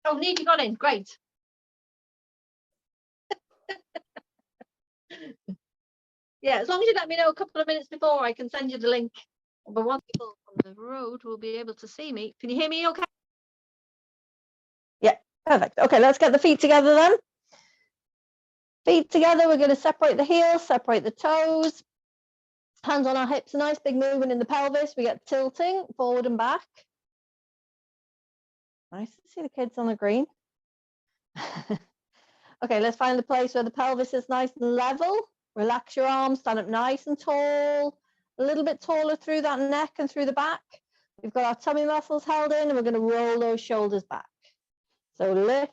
Oh, Neve, you got in. Great. Yeah, as long as you let me know a couple of minutes before, I can send you the link. But once people on the road will be able to see me. Can you hear me okay? Yeah, perfect. Okay, let's get the feet together then. Feet together, we're going to separate the heels, separate the toes. Hands on our hips, nice big movement in the pelvis. We get tilting forward and back. Nice to see the kids on the green. Okay, let's find the place where the pelvis is nice and level. Relax your arms, stand up nice and tall. A little bit taller through that neck and through the back. We've got our tummy muscles held in, and we're going to roll those shoulders back. So lift,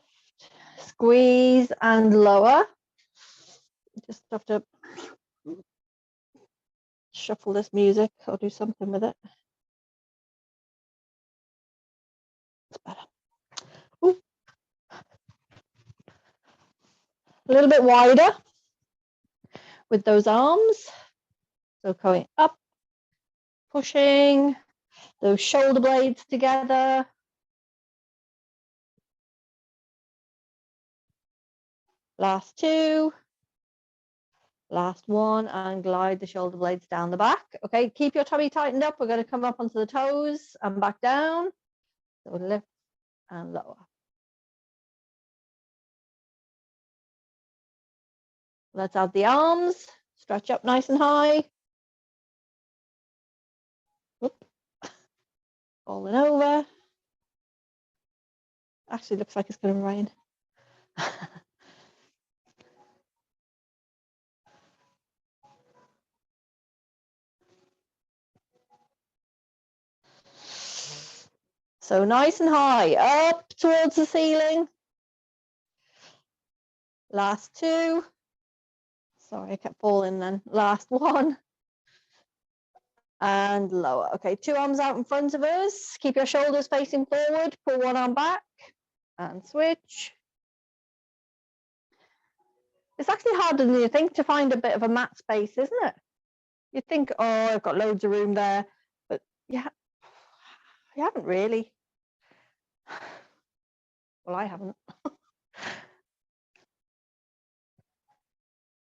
squeeze, and lower. Just have to shuffle this music or do something with it. It's better. Ooh. A little bit wider with those arms. So going up, pushing those shoulder blades together. Last two. Last one, and glide the shoulder blades down the back. Okay, keep your tummy tightened up. We're going to come up onto the toes and back down. So lift and lower. Let's add the arms. Stretch up nice and high. Whoop. Falling over. Actually, looks like it's going to rain. So nice and high, up towards the ceiling. Last two. Sorry, I kept falling then. Last one. And lower. Okay, two arms out in front of us. Keep your shoulders facing forward. Pull one arm back and switch. It's actually harder than you think to find a bit of a mat space, isn't it? You think, oh, I've got loads of room there, but yeah, you haven't really. Well, I haven't.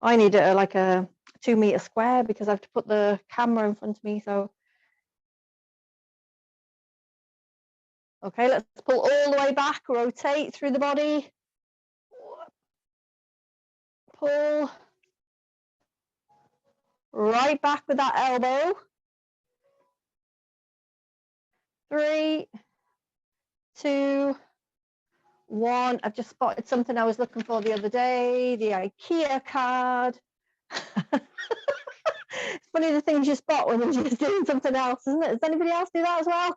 I need like a 2 meter square because I have to put the camera in front of me. So, okay, let's pull all the way back, rotate through the body. Pull right back with that elbow. 3, 2, 1. I've just spotted something I was looking for the other day, the IKEA card. It's funny the things you spot when you're just doing something else, isn't it? Does anybody else do that as well?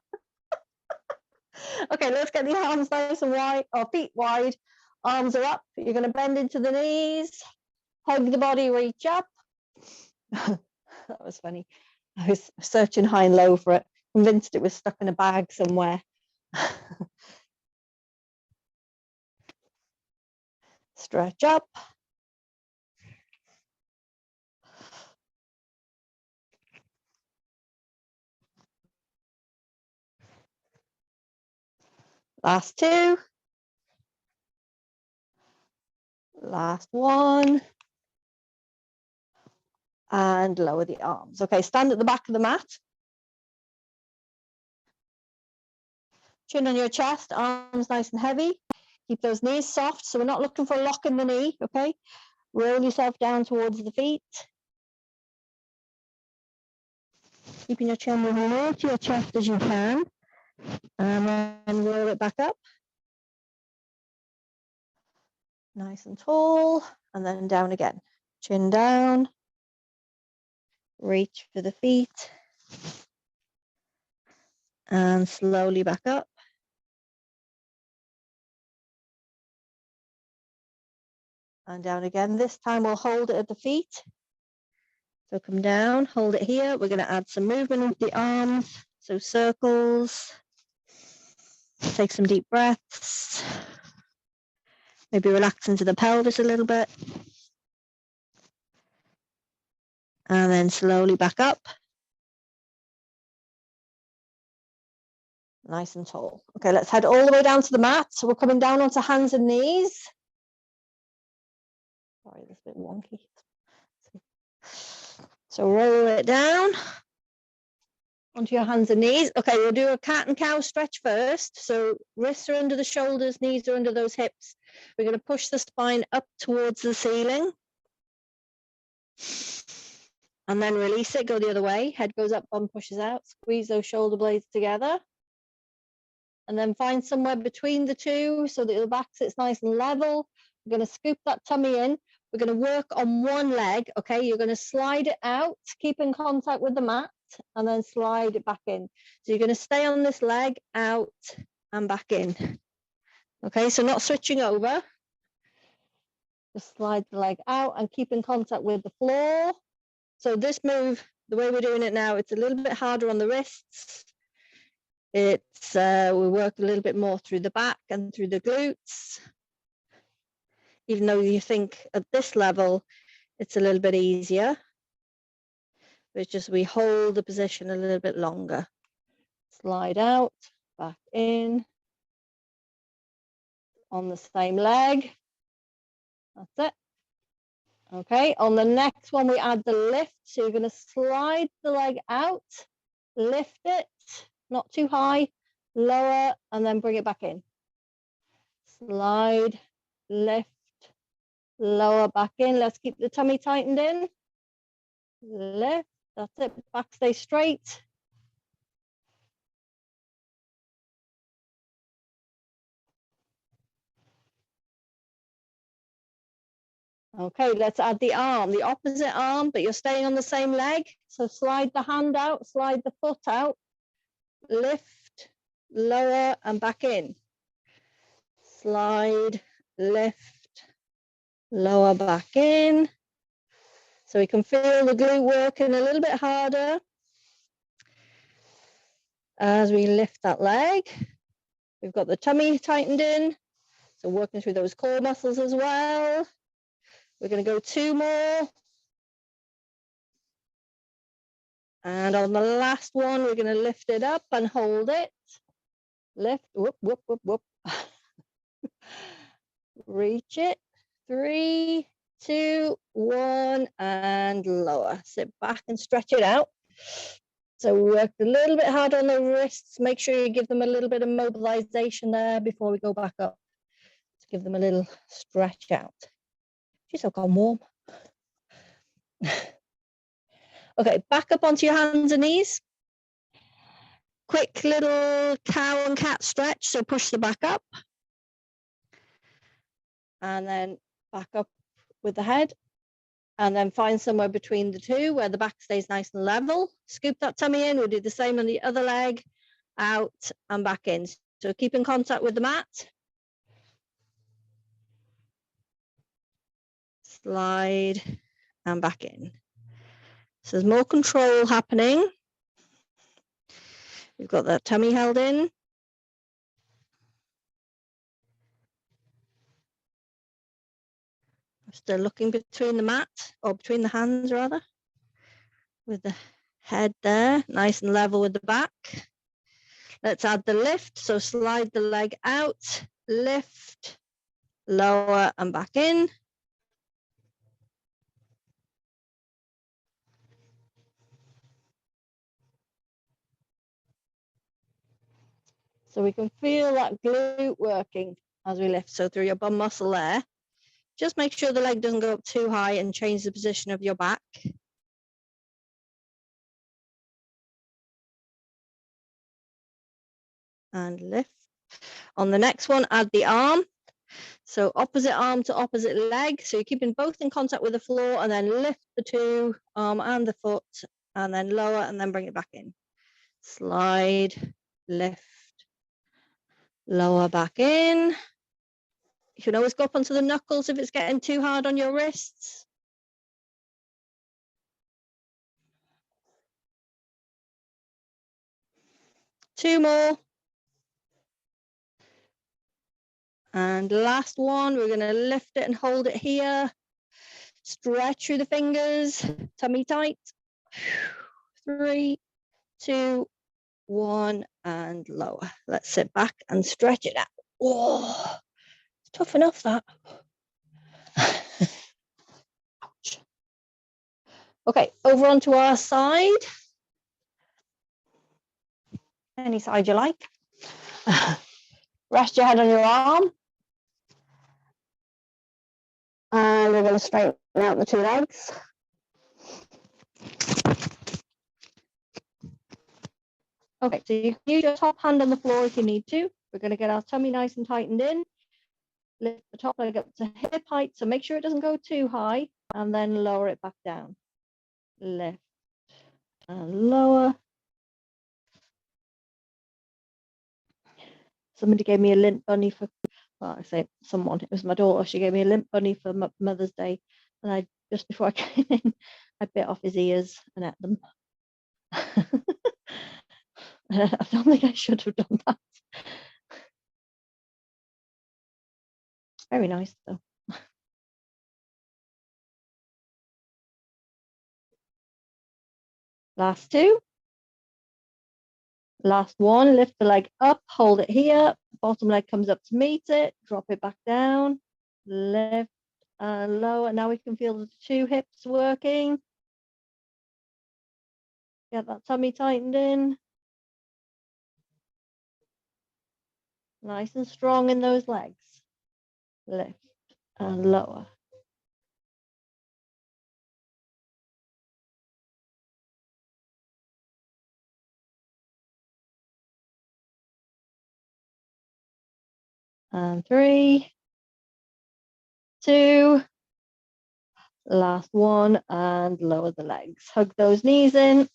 Okay, let's get the arms nice and wide, or feet wide. Arms are up. You're going to bend into the knees. Hug the body, reach up. That was funny. I was searching high and low for it, convinced it was stuck in a bag somewhere. Stretch up. Last two. Last one. And lower the arms. Okay, stand at the back of the mat. Chin on your chest, arms nice and heavy. Keep those knees soft, so we're not looking for a lock in the knee, okay? Roll yourself down towards the feet. Keeping your chin as low to your chest as you can. And then roll it back up. Nice and tall. And then down again. Chin down. Reach for the feet. And slowly back up. And down again. This time we'll hold it at the feet. So come down, hold it here. We're going to add some movement with the arms. So circles. Take some deep breaths. Maybe relax into the pelvis a little bit. And then slowly back up. nice and tall. Okay, let's head all the way down to the mat. So we're coming down onto hands and knees. Sorry, that's a bit wonky. So roll it down onto your hands and knees. Okay, we'll do a cat and cow stretch first. So wrists are under the shoulders, knees are under those hips. We're going to push the spine up towards the ceiling. And then release it, go the other way. Head goes up, bum pushes out. Squeeze those shoulder blades together. And then find somewhere between the two so that your back sits nice and level. We're going to scoop that tummy in. We're going to work on one leg, okay? You're going to slide it out, keep in contact with the mat, and then slide it back in. So you're going to stay on this leg, out and back in. Okay, so not switching over. Just slide the leg out and keep in contact with the floor. So this move, the way we're doing it now, it's a little bit harder on the wrists. It's we work a little bit more through the back and through the glutes. Even though you think at this level, it's a little bit easier. But it's just we hold the position a little bit longer. Slide out, back in. On the same leg. That's it. Okay, on the next one, we add the lift. So you're going to slide the leg out, lift it, not too high, lower, and then bring it back in. Slide, lift, lower, back in. Let's keep the tummy tightened in. Lift, that's it. Back stay straight. Okay, let's add the arm, the opposite arm, but you're staying on the same leg. So slide the hand out, slide the foot out, lift, lower, and back in. Slide, lift, lower, back in. So we can feel the glute working a little bit harder as we lift that leg. We've got the tummy tightened in, so working through those core muscles as well. We're going to go 2 more. And on the last one, we're going to lift it up and hold it. Lift, whoop, whoop, whoop, whoop. Reach it. 3, 2, 1, and lower. Sit back and stretch it out. So we worked a little bit hard on the wrists. Make sure you give them a little bit of mobilization there before we go back up. To give them a little stretch out. Geez, I've gone warm. Okay, back up onto your hands and knees. Quick little cow and cat stretch. So push the back up. And then back up with the head. And then find somewhere between the two where the back stays nice and level. Scoop that tummy in. We'll do the same on the other leg. Out and back in. So keep in contact with the mat. Slide and back in. So there's more control happening. We've got that tummy held in. Still looking between the mat, or between the hands rather, with the head there, nice and level with the back. Let's add the lift. So slide the leg out, lift, lower and back in. So we can feel that glute working as we lift. So through your bum muscle there. Just make sure the leg doesn't go up too high and change the position of your back. And lift. On the next one, add the arm. So opposite arm to opposite leg. So you're keeping both in contact with the floor and then lift the two, arm and the foot, and then lower and then bring it back in. Slide, lift, lower, back in. You can always go up onto the knuckles if it's getting too hard on your wrists. Two more. And last one, we're going to lift it and hold it here. Stretch through the fingers, tummy tight. 3, 2, one, and lower. Let's sit back and stretch it out. Oh, it's tough enough, that. Ouch. Okay, over onto our side. Any side you like. Rest your head on your arm. And we're going to straighten out the two legs. Okay, so you can use your top hand on the floor if you need to. We're going to get our tummy nice and tightened in. Lift the top leg up to hip height, so make sure it doesn't go too high, and then lower it back down. Lift and lower. Somebody gave me a lint bunny for, well, I say someone, it was my daughter. She gave me a lint bunny for Mother's Day, and I, just before I came in, I bit off his ears and ate them. I don't think I should have done that. Very nice though. Last two. Last one, lift the leg up, hold it here, bottom leg comes up to meet it, drop it back down, lift and lower. Now we can feel the two hips working. Get that tummy tightened in. Nice and strong in those legs. Lift and lower. And 3, 2, last one, and lower the legs. Hug those knees in.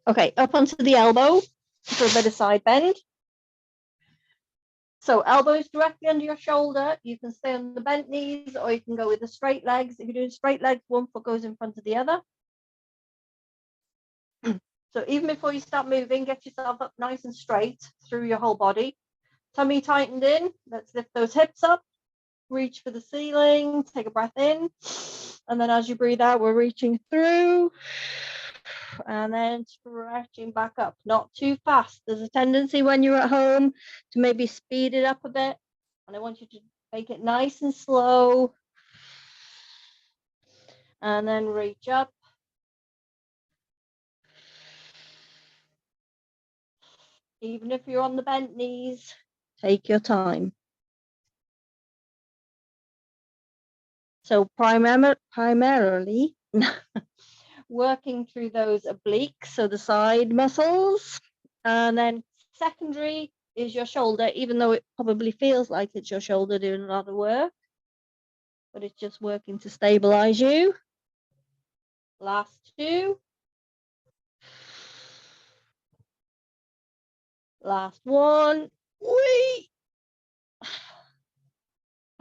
Okay, up onto the elbow for a bit of side bend. So elbows directly under your shoulder. You can stay on the bent knees, or you can go with the straight legs. If you're doing straight legs, one foot goes in front of the other. So even before you start moving, get yourself up nice and straight through your whole body. Tummy tightened in. Let's lift those hips up. Reach for the ceiling. Take a breath in. And then as you breathe out, we're reaching through. And then stretching back up. Not too fast. There's a tendency when you're at home to maybe speed it up a bit. And I want you to make it nice and slow. And then reach up. Even if you're on the bent knees, take your time. So primarily working through those obliques, so the side muscles, and then secondary is your shoulder, even though it probably feels like it's your shoulder doing a lot of work, but it's just working to stabilize you. Last two. Last one. Whee!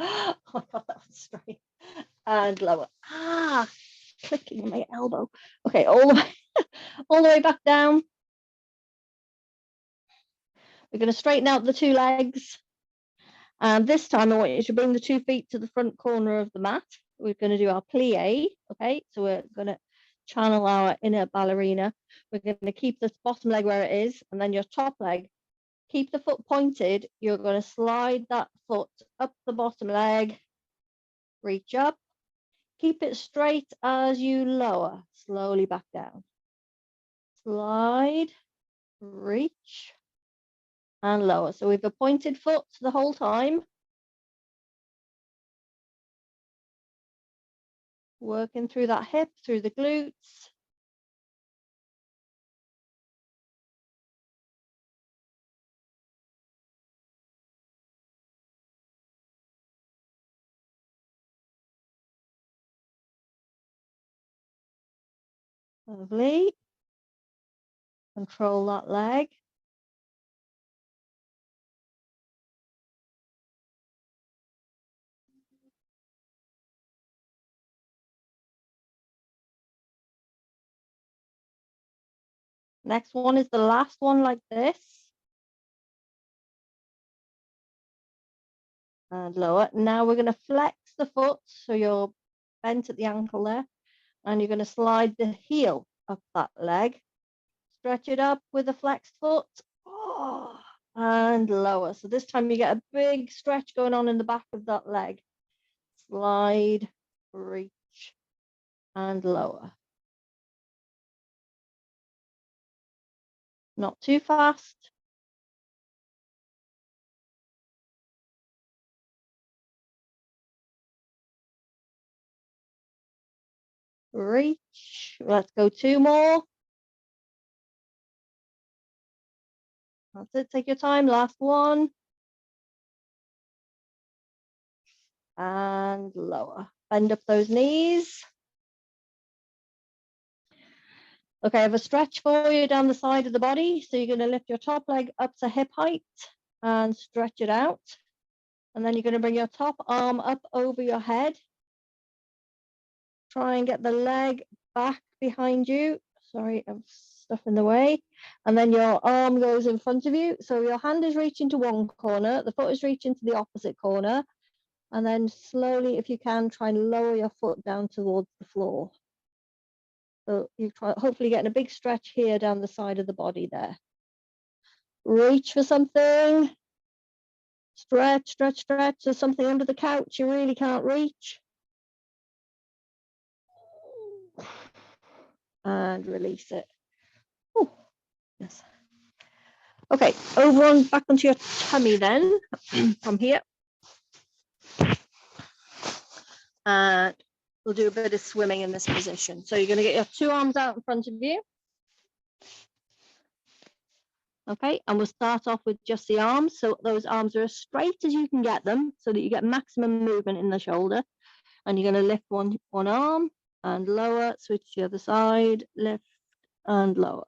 Oh my God, that was straight. And lower. Clicking on my elbow. Okay, all the way back down. We're going to straighten out the two legs. And this time I want you to bring the 2 feet to the front corner of the mat. We're going to do our plie. Okay, so we're going to channel our inner ballerina. We're going to keep this bottom leg where it is, and then your top leg, keep the foot pointed. You're going to slide that foot up the bottom leg, reach up, keep it straight as you lower, slowly back down. Slide, reach, and lower. So we've a pointed foot the whole time. Working through that hip, through the glutes. Lovely. Control that leg. Next one is the last one, like this. And lower. Now we're going to flex the foot, so you're bent at the ankle there, and you're going to slide the heel up that leg. Stretch it up with a flexed foot. And lower. So this time you get a big stretch going on in the back of that leg. Slide, reach, and lower. Not too fast. Reach. Let's go 2 more. That's it. Take your time. Last one. And lower. Bend up those knees. Okay, I have a stretch for you down the side of the body. So you're going to lift your top leg up to hip height and stretch it out. And then you're going to bring your top arm up over your head. Try and get the leg back behind you. Sorry, I have stuff in the way. And then your arm goes in front of you. So your hand is reaching to one corner, the foot is reaching to the opposite corner. And then slowly, if you can, try and lower your foot down towards the floor. So you try, hopefully getting a big stretch here down the side of the body there. Reach for something. Stretch, stretch, stretch. There's something under the couch you really can't reach. And release it. Oh, yes. Okay, over on back onto your tummy then, from here. And we'll do a bit of swimming in this position. So you're going to get your 2 arms out in front of you. Okay, and we'll start off with just the arms. So those arms are as straight as you can get them so that you get maximum movement in the shoulder. And you're going to lift one arm and lower, switch to the other side, lift and lower.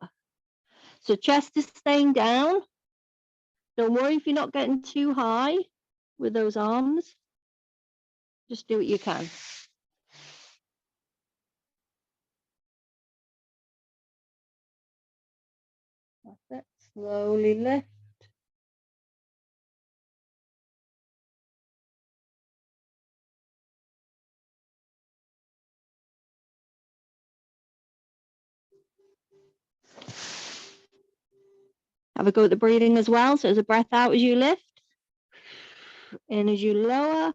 So chest is staying down. Don't worry if you're not getting too high with those arms. Just do what you can. That's it. Slowly lift. Have a go at the breathing as well. So there's a breath out as you lift. In as you lower.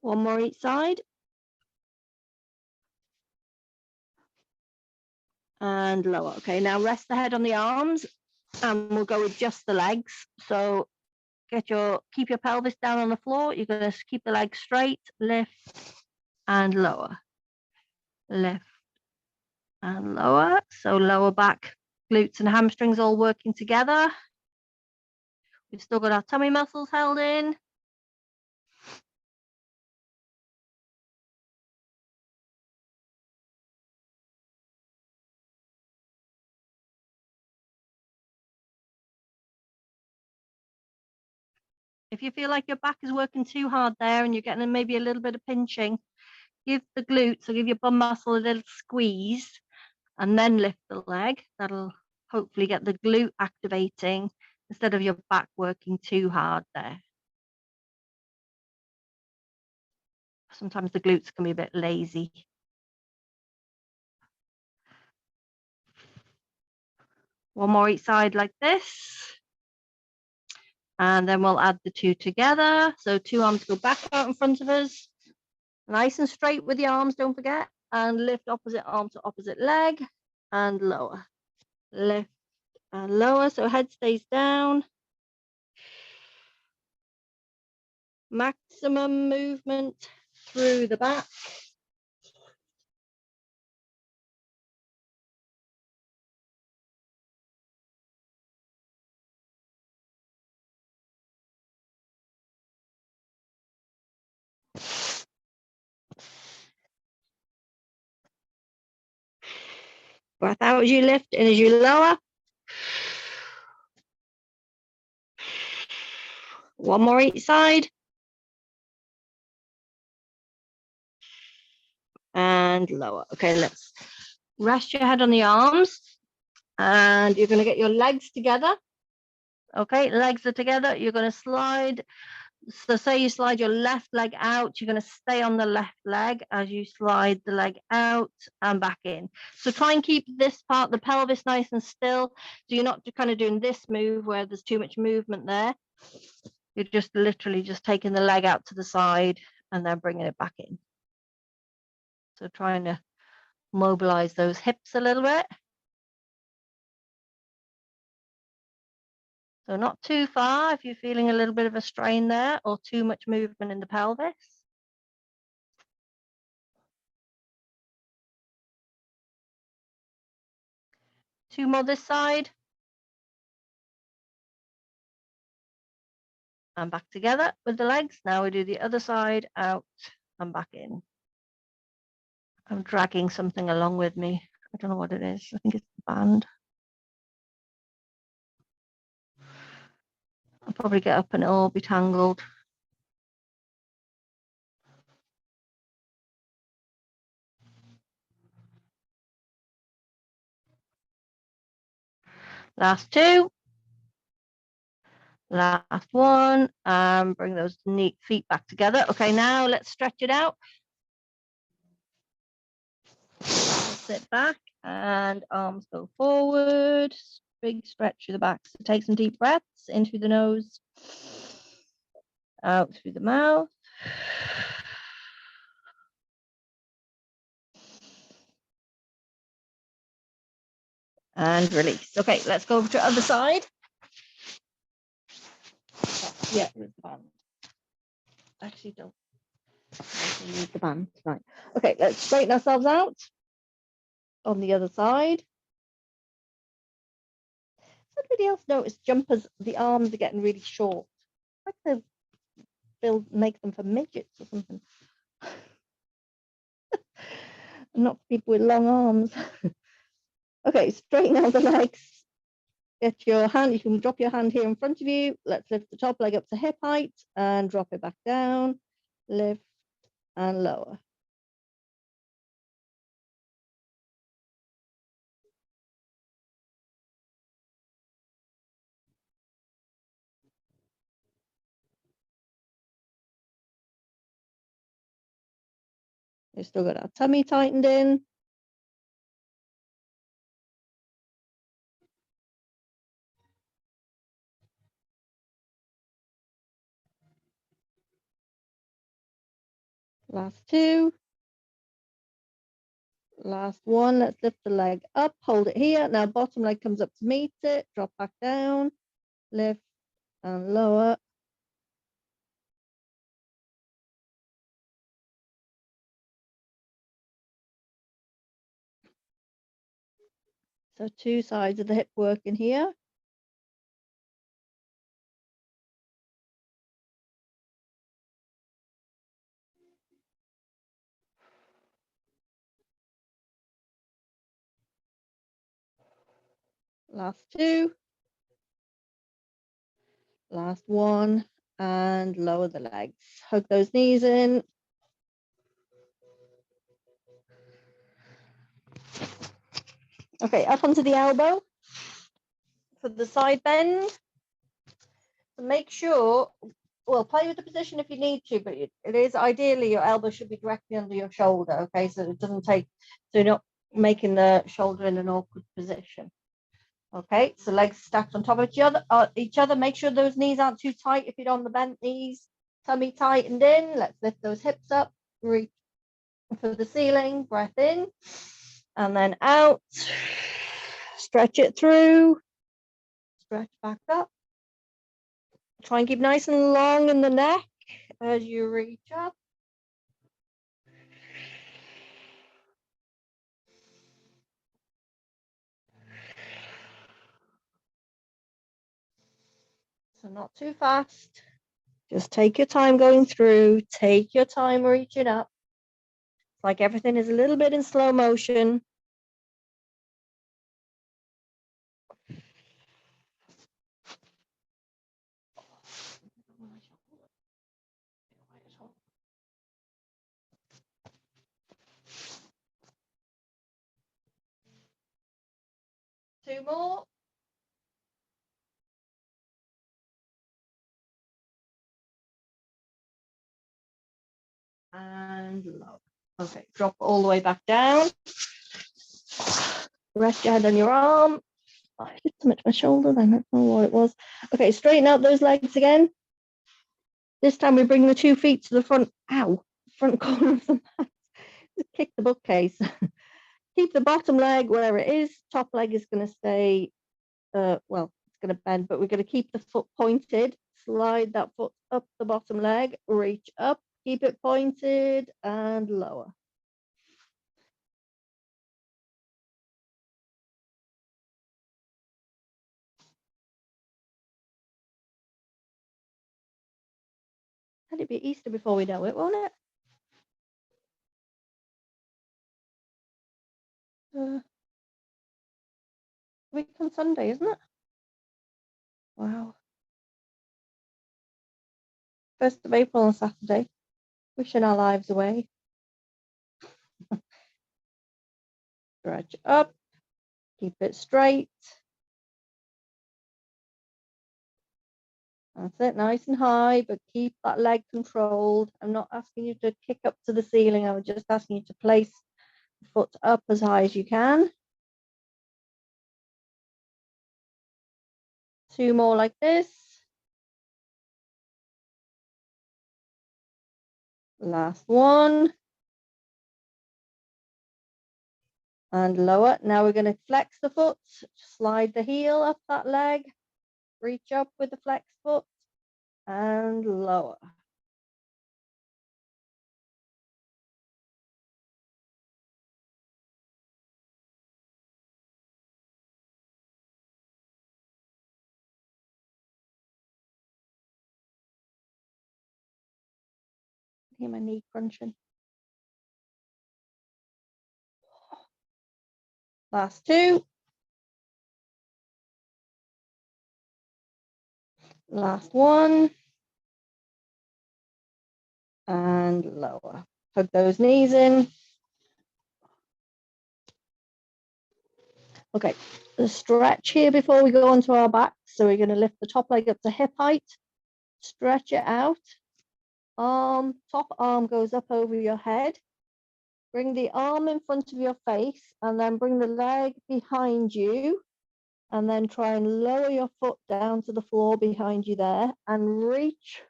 One more each side. And lower. Okay, now rest the head on the arms and we'll go with just the legs. So keep your pelvis down on the floor. You're going to keep the legs straight, lift and lower. Lift and lower. So lower back, glutes and hamstrings all working together. We've still got our tummy muscles held in. If you feel like your back is working too hard there and you're getting maybe a little bit of pinching, give the glutes or give your bum muscle a little squeeze and then lift the leg. That'll hopefully get the glute activating instead of your back working too hard there. Sometimes the glutes can be a bit lazy. One more each side like this. And then we'll add the 2 together. So 2 arms go back out in front of us. Nice and straight with the arms, don't forget. And lift opposite arm to opposite leg and lower. Lift and lower, so head stays down. Maximum movement through the back. Breath out as you lift and as you lower. One more each side. And lower. Okay, let's rest your head on the arms. And you're going to get your legs together. Okay, legs are together. You're going to slide So say you slide your left leg out, you're going to stay on the left leg as you slide the leg out and back in. So try and keep this part, the pelvis, nice and still. So you're not kind of doing this move where there's too much movement there. You're just literally just taking the leg out to the side and then bringing it back in. So trying to mobilize those hips a little bit. So not too far if you're feeling a little bit of a strain there or too much movement in the pelvis. Two more this side. And back together with the legs. Now we do the other side, out and back in. I'm dragging something along with me. I don't know what it is. I think it's the band. I'll probably get up and it'll all be tangled. Last two. Last one. Bring those neat feet back together. Okay, now let's stretch it out. Sit back and arms go forward. Big stretch through the back. So take some deep breaths in through the nose, out through the mouth. And release. Okay, let's go over to the other side. Yeah, with the band. Actually, don't need the band tonight. Okay, let's straighten ourselves out on the other side. Somebody else noticed jumpers, the arms are getting really short. Like to make them for midgets or something. Not for people with long arms. Okay, straighten out the legs. Get your hand, you can drop your hand here in front of you. Let's lift the top leg up to hip height and drop it back down. Lift and lower. We've still got our tummy tightened in. Last two. Last one. Let's lift the leg up, hold it here. Now bottom leg comes up to meet it, drop back down, lift and lower. So two sides of the hip working here. Last two. Last one. And lower the legs. Hug those knees in. Okay, up onto the elbow for the side bend. So make sure, well, play with the position if you need to, but it is ideally your elbow should be directly under your shoulder, okay? So it doesn't take, so you're not making the shoulder in an awkward position. Okay, so legs stacked on top of each other. Make sure those knees aren't too tight if you're on the bent knees. Tummy tightened in. Let's lift those hips up. Reach for the ceiling. Breath in. And then out. Stretch it through. Stretch back up. Try and keep nice and long in the neck as you reach up. So not too fast. Just take your time going through. Take your time reaching up. It's like everything is a little bit in slow motion. Two more. and lower. Okay, drop all the way back down. Rest your head on your arm. Oh, I did something to my shoulder then, I don't know what it was. Okay, straighten out those legs again. This time we bring the 2 feet to the front, front corner of the mat. Just kick the bookcase. Keep the bottom leg where it is. Top leg is going to stay, well, it's going to bend, but we're going to keep the foot pointed. Slide that foot up the bottom leg, reach up, keep it pointed and lower. It'll be Easter before we know it, won't it? Week on Sunday, isn't it? Wow. 1st of April on Saturday. Wishing our lives away. Stretch up. Keep it straight. That's it, nice and high, but keep that leg controlled. I'm not asking you to kick up to the ceiling. I'm just asking you to place the foot up as high as you can. 2 more like this. Last one. And lower. Now we're going to flex the foot, slide the heel up that leg, reach up with the flex foot and lower. Hear my knee crunching. Last 2. Last 1. And lower. Hug those knees in. Okay, the stretch here before we go onto our back. So we're going to lift the top leg up to hip height, stretch it out. Top arm goes up over your head. Bring the arm in front of your face and then bring the leg behind you. And then try and lower your foot down to the floor behind you there and reach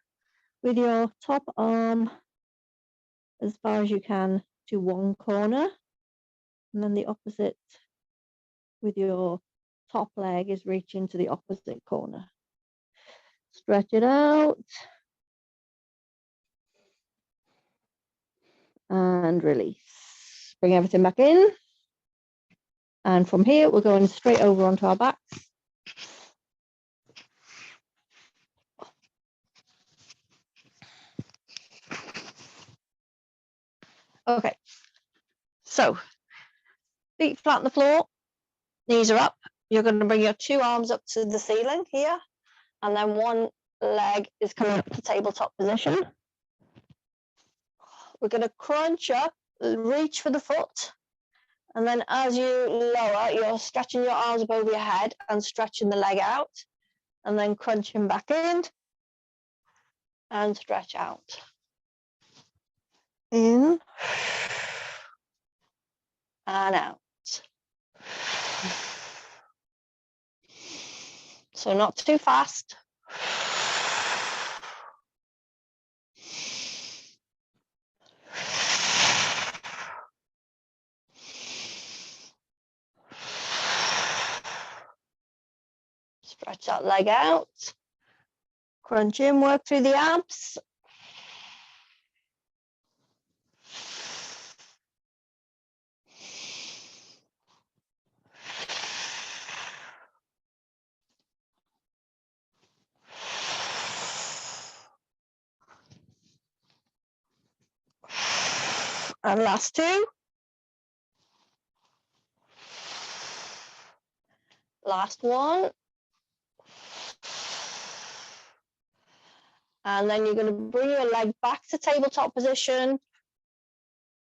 with your top arm as far as you can to one corner. And then the opposite with your top leg is reaching to the opposite corner. Stretch it out. And release. Bring everything back in. And from here, we're going straight over onto our backs. Okay, so feet flat on the floor, knees are up. You're going to bring your 2 arms up to the ceiling here, and then one leg is coming up to tabletop position. We're going to crunch up, reach for the foot, and then as you lower, you're stretching your arms above your head and stretching the leg out, and then crunching back in and stretch out. In and out. So not too fast. Stretch that leg out. Crunch in, work through the abs. And last 2. Last 1. And then you're going to bring your leg back to tabletop position.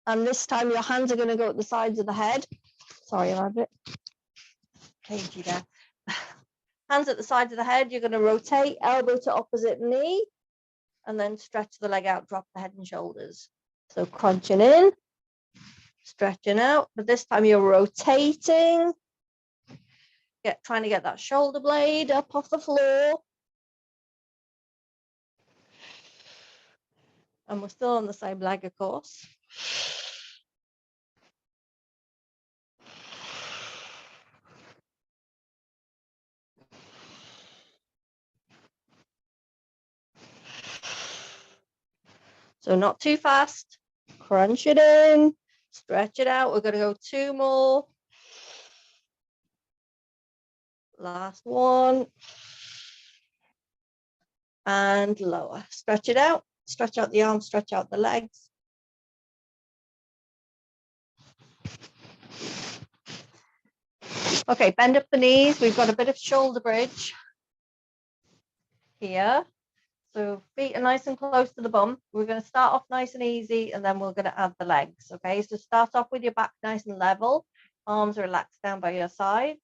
And this time your hands are going to go at the sides of the head. Sorry, I'm a bit cagey there. Hands at the sides of the head. You're going to rotate, elbow to opposite knee. And then stretch the leg out, drop the head and shoulders. So crunching in, stretching out, but this time you're rotating, trying to get that shoulder blade up off the floor. And we're still on the same leg, of course. So not too fast, crunch it in, stretch it out. We're going to go 2 more. Last one. And lower. Stretch it out the arms, stretch out the legs. Okay, bend up the knees. We've got a bit of shoulder bridge here. So feet are nice and close to the bum. We're going to start off nice and easy, and then we're going to add the legs. Okay, so start off with your back nice and level. Arms relaxed down by your sides.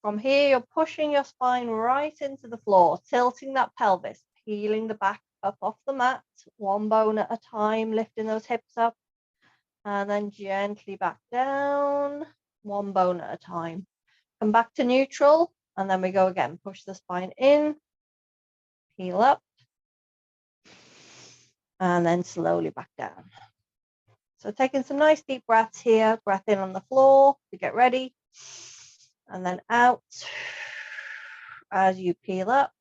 From here, you're pushing your spine right into the floor, tilting that pelvis, peeling the back up off the mat, 1 bone at a time, lifting those hips up, and then gently back down, 1 bone at a time. Come back to neutral, and then we go again. Push the spine in, peel up, and then slowly back down. So taking some nice deep breaths here, breath in on the floor to get ready, and then out as you peel up.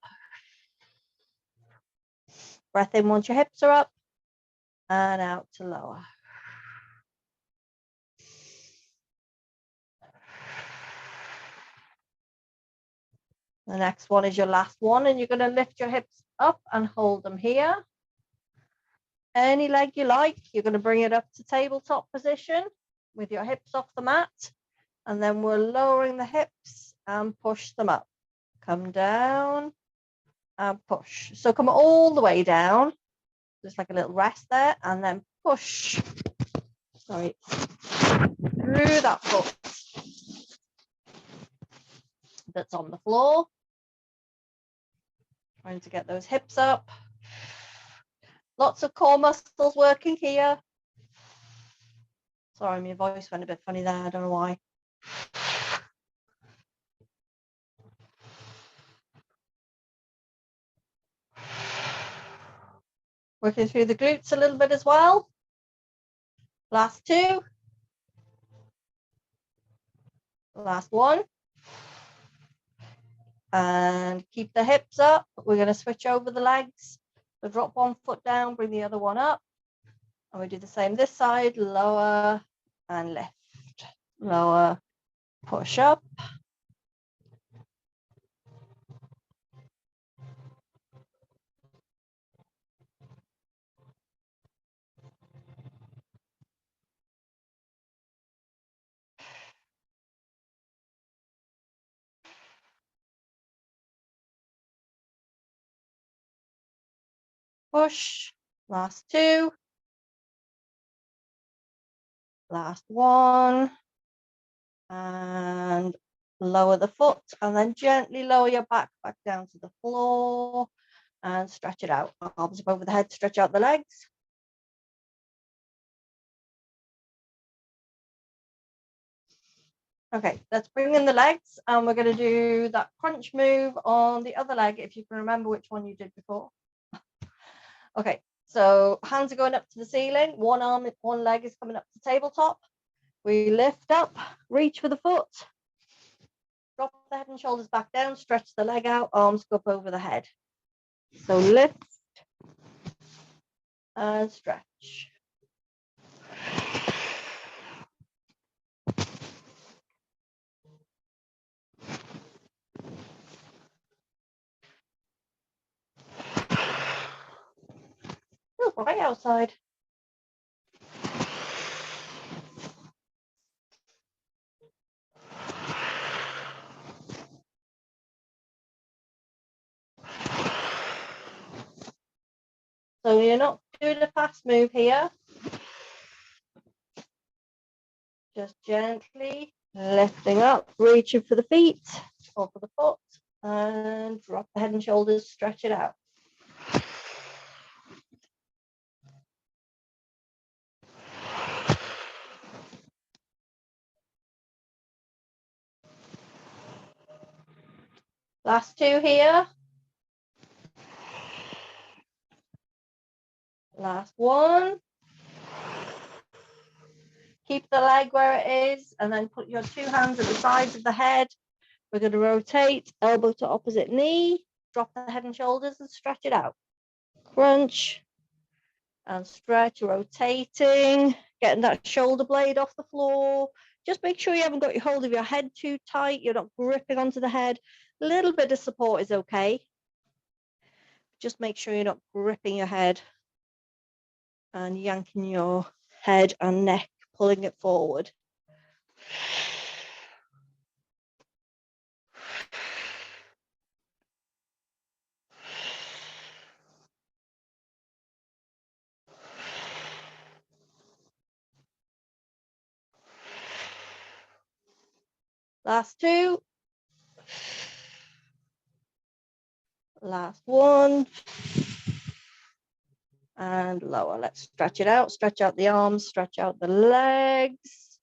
Breath in once your hips are up, and out to lower. The next one is your last one, and you're going to lift your hips up and hold them here. Any leg you like, you're going to bring it up to tabletop position with your hips off the mat, and then we're lowering the hips and push them up. Come down and push. So come all the way down, just like a little rest there, and then push. Sorry, through that foot that's on the floor. Trying to get those hips up. Lots of core muscles working here. Sorry, my voice went a bit funny there. I don't know why. Working through the glutes a little bit as well. Last 2. Last 1. And keep the hips up. We're going to switch over the legs. So drop 1 foot down, bring the other one up. And we do the same this side, lower and lift. Lower, push up. Push. Last 2. Last 1. And lower the foot, and then gently lower your back down to the floor and stretch it out. Arms up over the head, stretch out the legs. Okay, let's bring in the legs, and we're going to do that crunch move on the other leg, if you can remember which one you did before. Okay, so hands are going up to the ceiling. 1 arm, 1 leg is coming up to tabletop. We lift up, reach for the foot. Drop the head and shoulders back down, stretch the leg out, arms go up over the head. So lift and stretch. Feels right outside. So you're not doing a fast move here. Just gently lifting up, reaching for the feet or for the foot, and drop the head and shoulders, stretch it out. Last two here. Last one. Keep the leg where it is and then put your two hands at the sides of the head. We're going to rotate, elbow to opposite knee, drop the head and shoulders and stretch it out. Crunch and stretch, rotating, getting that shoulder blade off the floor. Just make sure you haven't got your hold of your head too tight. You're not gripping onto the head. A little bit of support is okay. Just make sure you're not gripping your head and yanking your head and neck, pulling it forward. Last two. Last one. And lower. Let's stretch it out. Stretch out the arms, stretch out the legs.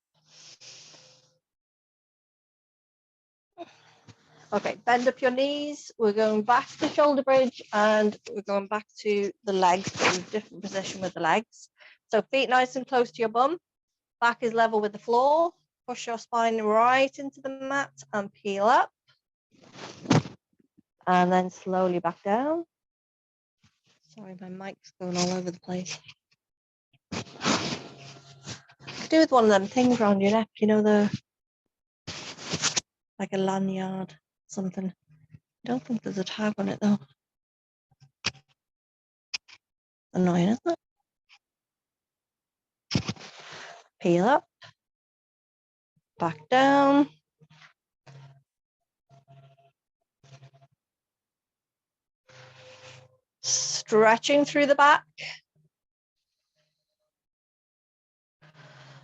Okay, bend up your knees. We're going back to shoulder bridge and we're going back to the legs, but in a different position with the legs. So feet nice and close to your bum. Back is level with the floor. Push your spine right into the mat and peel up. And then slowly back down. Sorry, my mic's going all over the place. Could do with one of them things around your neck, you know, like a lanyard, something. I don't think there's a tag on it though. Annoying, isn't it? Peel up. Back down. Stretching through the back.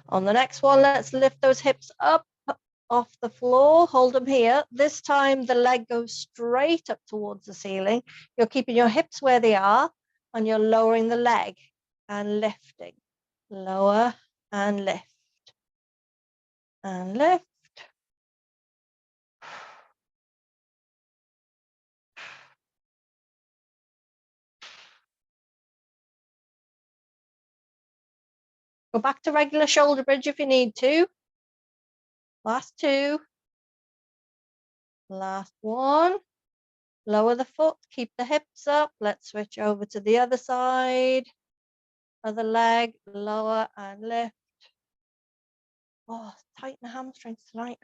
On the next one, let's lift those hips up off the floor. Hold them here. This time the leg goes straight up towards the ceiling. You're keeping your hips where they are and you're lowering the leg and lifting. Lower and lift. And lift. Go back to regular shoulder bridge if you need to. Last two. Last one. Lower the foot, keep the hips up. Let's switch over to the other side. Other leg, lower and lift. Oh, tighten the hamstrings tonight.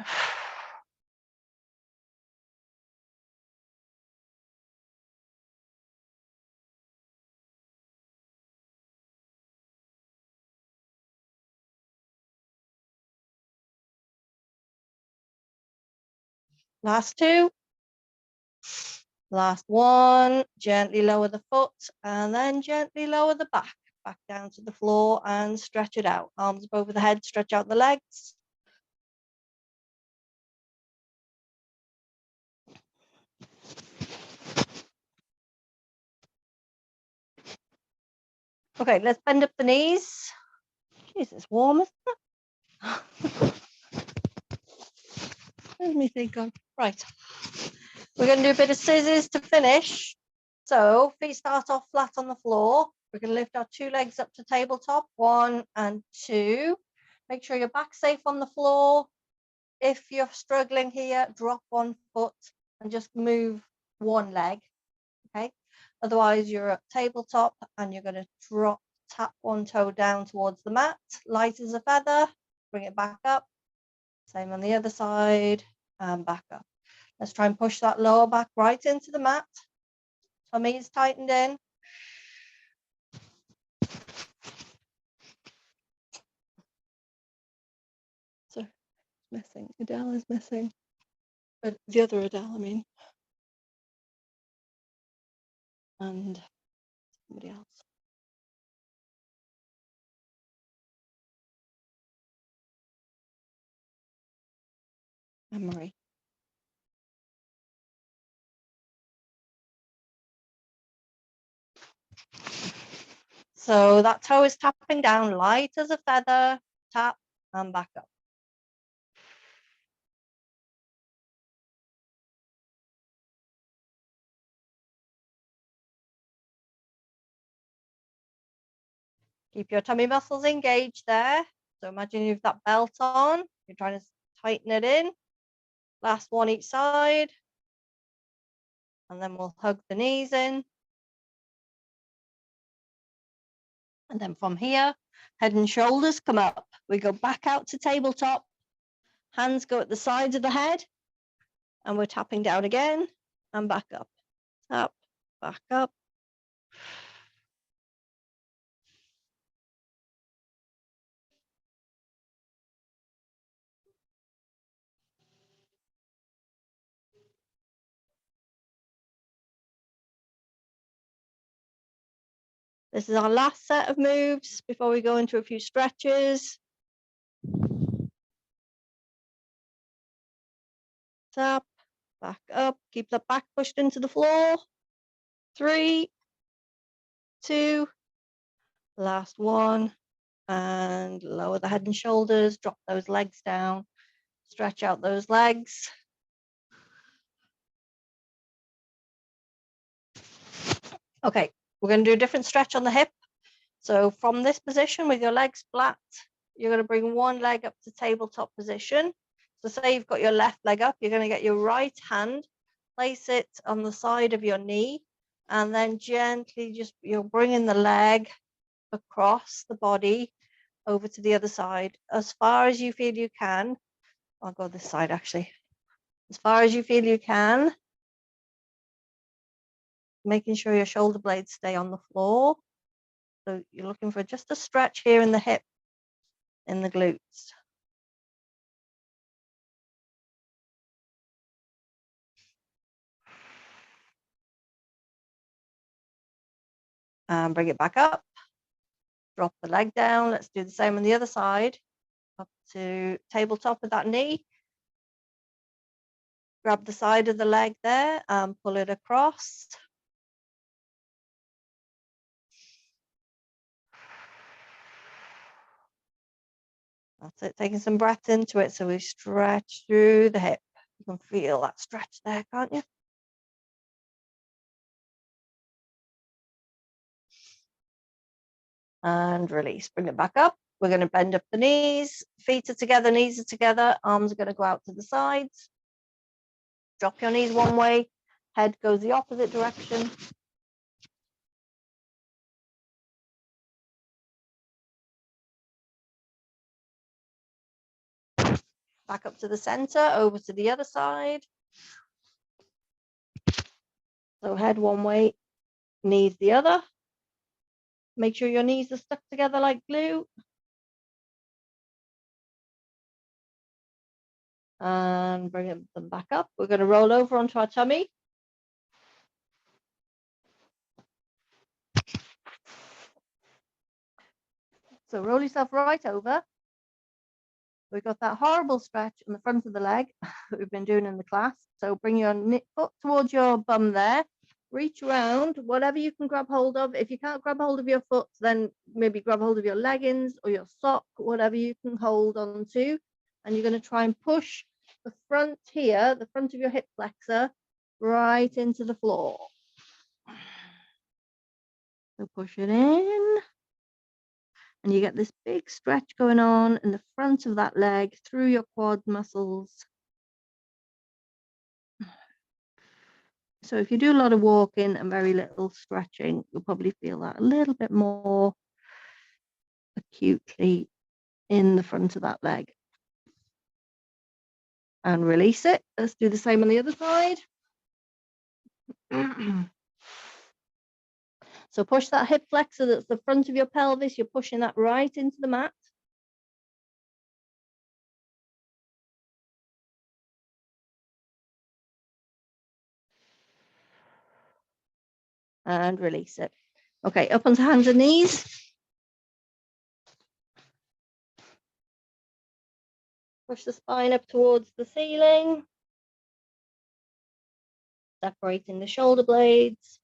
Last two. Last one. Gently lower the foot and then gently lower the back. Back down to the floor and stretch it out. Arms over the head, stretch out the legs. Okay, let's bend up the knees. Jeez, it's warm, isn't it? Let me think on. Right. We're going to do a bit of scissors to finish. So feet start off flat on the floor. We're going to lift our two legs up to tabletop, 1 and 2. Make sure your back's safe on the floor. If you're struggling here, drop one foot and just move one leg. Okay. Otherwise, you're at tabletop and you're going to tap one toe down towards the mat, light as a feather, bring it back up. Same on the other side and back up. Let's try and push that lower back right into the mat. Tummy is tightened in. So it's missing. Adele is missing. But the other Adele, I mean. And somebody else. And Marie. So that toe is tapping down, light as a feather, tap and back up. Keep your tummy muscles engaged there. So imagine you've that belt on, you're trying to tighten it in. Last one each side. And then we'll hug the knees in. And then from here, head and shoulders come up. We go back out to tabletop. Hands go at the sides of the head. And we're tapping down again and back up. Tap, back up. This is our last set of moves before we go into a few stretches. Tap, back up, keep the back pushed into the floor. 3, 2, last one, and lower the head and shoulders, drop those legs down, stretch out those legs. Okay, we're going to do a different stretch on the hip. So from this position with your legs flat, you're going to bring one leg up to tabletop position. So say you've got your left leg up, you're going to get your right hand, place it on the side of your knee, and then gently you're bringing the leg across the body over to the other side as far as you feel you can. I'll go this side actually. As far as you feel you can, making sure your shoulder blades stay on the floor. So you're looking for just a stretch here in the hip, in the glutes. And bring it back up. Drop the leg down. Let's do the same on the other side. Up to tabletop with that knee. Grab the side of the leg there and pull it across. That's it, taking some breath into it so we stretch through the hip. You can feel that stretch there, can't you? And release, bring it back up. We're going to bend up the knees, feet are together, knees are together, arms are going to go out to the sides. Drop your knees one way, head goes the opposite direction. Back up to the center, over to the other side. So head one way, knees the other. Make sure your knees are stuck together like glue. And bring them back up. We're going to roll over onto our tummy. So roll yourself right over. We've got that horrible stretch in the front of the leg that we've been doing in the class. So bring your foot towards your bum there. Reach around, whatever you can grab hold of. If you can't grab hold of your foot, then maybe grab hold of your leggings or your sock, whatever you can hold on to. And you're going to try and push the front here, the front of your hip flexor, right into the floor. So push it in. And you get this big stretch going on in the front of that leg through your quad muscles. So if you do a lot of walking and very little stretching, you'll probably feel that a little bit more acutely in the front of that leg. And release it. Let's do the same on the other side. So push that hip flexor that's the front of your pelvis. You're pushing that right into the mat. And release it. Okay, up onto hands and knees. Push the spine up towards the ceiling. Separating the shoulder blades.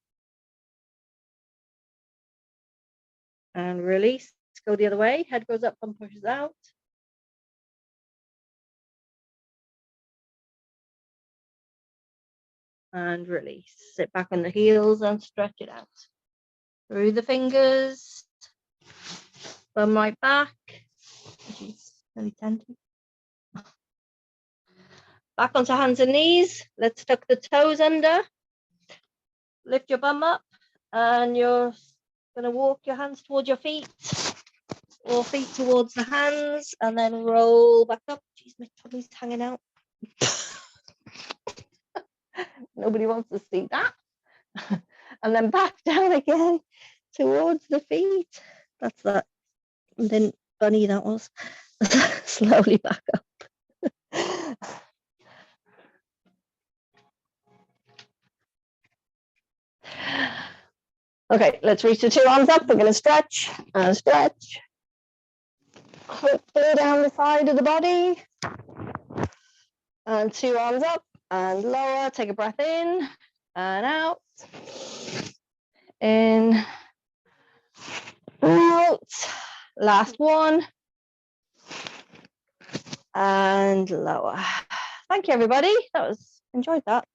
And release. Go the other way. Head goes up and pushes out. And release. Sit back on the heels and stretch it out. Through the fingers. Bum right back. Jeez, nearly 10. Back onto hands and knees. Let's tuck the toes under. Lift your bum up, and you're going to walk your hands towards your feet, or feet towards the hands, and then roll back up. Jeez, my tummy's hanging out. Nobody wants to see that. And then back down again towards the feet. That's that. And then bunny that was. Slowly back up. Okay, let's reach the 2 arms up. We're going to stretch and stretch. Quickly down the side of the body. And 2 arms up and lower. Take a breath in and out. In, out. Last one. And lower. Thank you, everybody. Enjoyed that.